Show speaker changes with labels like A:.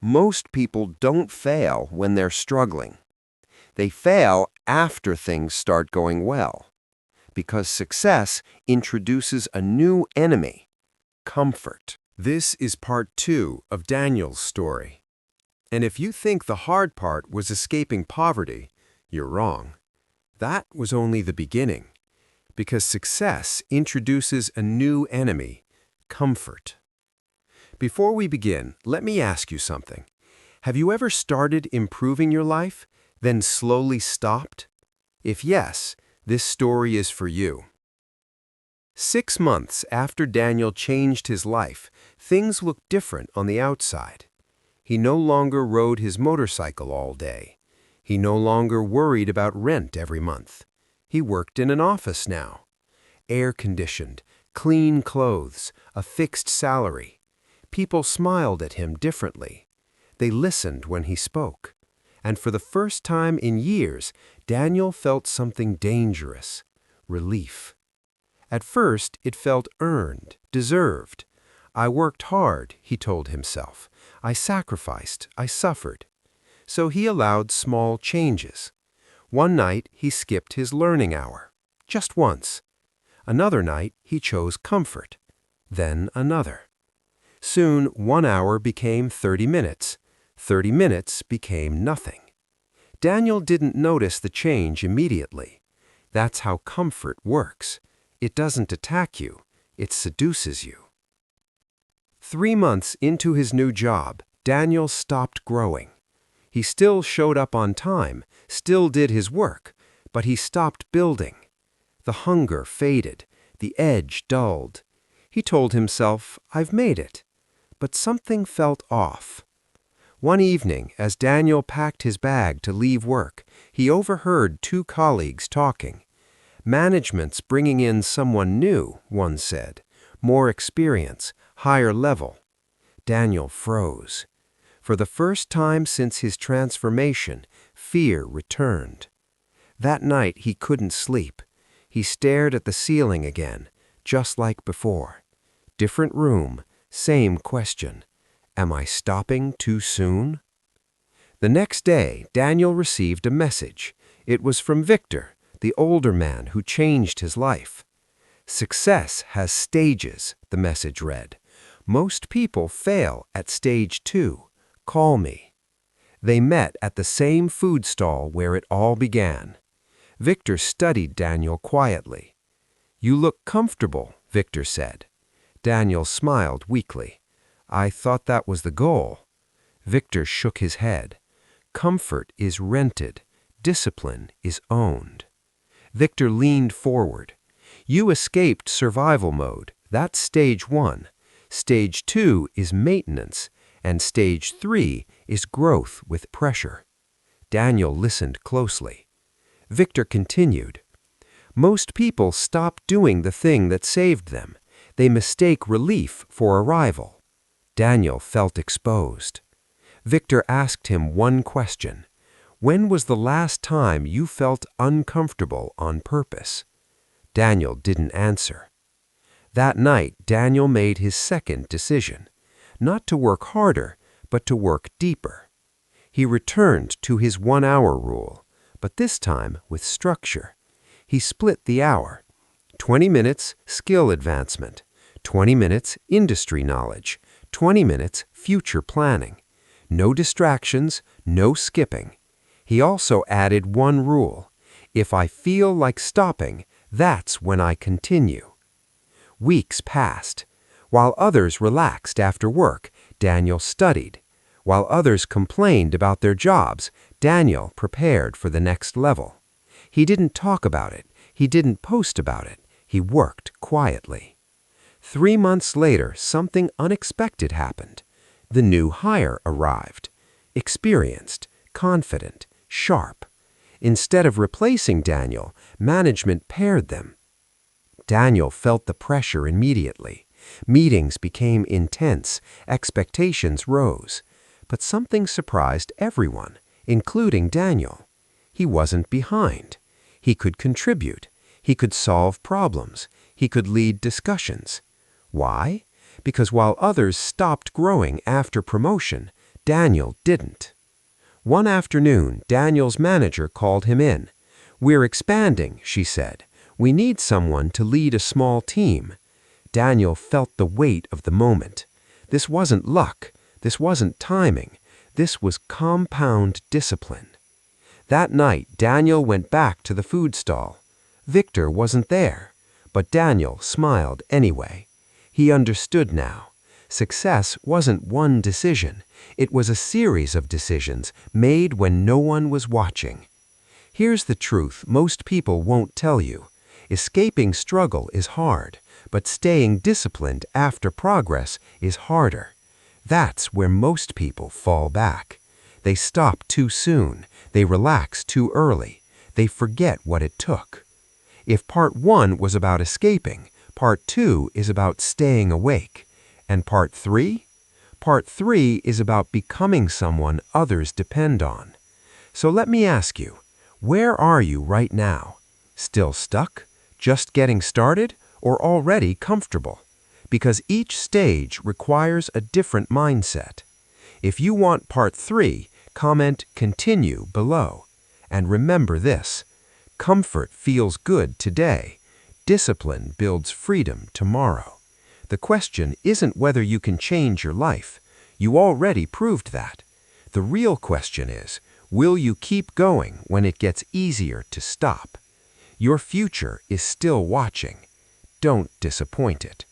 A: Most people don't fail when they're struggling. They fail after things start going well, because success introduces a new enemy, comfort.
B: This is part 2 of Daniel's story. And if you think the hard part was escaping poverty, you're wrong. That was only the beginning, because success introduces a new enemy, comfort. Before we begin, let me ask you something. Have you ever started improving your life, then slowly stopped? If yes, this story is for you. 6 months after Daniel changed his life, things looked different on the outside. He no longer rode his motorcycle all day. He no longer worried about rent every month. He worked in an office now. Air-conditioned, clean clothes, a fixed salary. People smiled at him differently. They listened when he spoke. And for the first time in years, Daniel felt something dangerous, relief. At first, it felt earned, deserved. I worked hard, he told himself. I sacrificed, I suffered. So he allowed small changes. One night, he skipped his learning hour, just once. Another night, he chose comfort. Then another. Soon, 1 hour became 30 minutes. 30 minutes became nothing. Daniel didn't notice the change immediately. That's how comfort works. It doesn't attack you, it seduces you. 3 months into his new job, Daniel stopped growing. He still showed up on time, still did his work, but he stopped building. The hunger faded, the edge dulled. He told himself, I've made it. But something felt off. One evening, as Daniel packed his bag to leave work, he overheard 2 colleagues talking. Management's bringing in someone new, one said. More experience, higher level. Daniel froze. For the first time since his transformation, fear returned. That night he couldn't sleep. He stared at the ceiling again, just like before. Different room, same question. Am I stopping too soon? The next day, Daniel received a message. It was from Victor, the older man who changed his life. Success has stages, the message read. Most people fail at stage 2. Call me. They met at the same food stall where it all began. Victor studied Daniel quietly. You look comfortable, Victor said. Daniel smiled weakly. I thought that was the goal. Victor shook his head. Comfort is rented. Discipline is owned. Victor leaned forward. You escaped survival mode. That's stage 1. Stage 2 is maintenance, and stage 3 is growth with pressure. Daniel listened closely. Victor continued. Most people stop doing the thing that saved them. They mistake relief for arrival. Daniel felt exposed. Victor asked him one question. When was the last time you felt uncomfortable on purpose? Daniel didn't answer. That night, Daniel made his second decision. Not to work harder, but to work deeper. He returned to his 1-hour rule, but this time with structure. He split the hour. 20 minutes, skill advancement. 20 minutes, industry knowledge. 20 minutes, future planning. No distractions, no skipping. He also added one rule. If I feel like stopping, that's when I continue. Weeks passed. While others relaxed after work, Daniel studied. While others complained about their jobs, Daniel prepared for the next level. He didn't talk about it. He didn't post about it. He worked quietly. 3 months later, something unexpected happened. The new hire arrived. Experienced, confident, sharp. Instead of replacing Daniel, management paired them. Daniel felt the pressure immediately. Meetings became intense, expectations rose. But something surprised everyone, including Daniel. He wasn't behind. He could contribute. He could solve problems. He could lead discussions. Why? Because while others stopped growing after promotion, Daniel didn't. One afternoon, Daniel's manager called him in. "We're expanding," she said. "We need someone to lead a small team." Daniel felt the weight of the moment. This wasn't luck. This wasn't timing. This was compound discipline. That night, Daniel went back to the food stall. Victor wasn't there, but Daniel smiled anyway. He understood now. Success wasn't one decision. It was a series of decisions made when no one was watching. Here's the truth most people won't tell you. Escaping struggle is hard, but staying disciplined after progress is harder. That's where most people fall back. They stop too soon. They relax too early. They forget what it took. If part 1 was about escaping, part 2 is about staying awake. And part 3? Part 3 is about becoming someone others depend on. So let me ask you, where are you right now? Still stuck? Just getting started? Or already comfortable? Because each stage requires a different mindset. If you want part 3, comment "continue" below. And remember this: comfort feels good today. Discipline builds freedom tomorrow. The question isn't whether you can change your life. You already proved that. The real question is, will you keep going when it gets easier to stop? Your future is still watching. Don't disappoint it.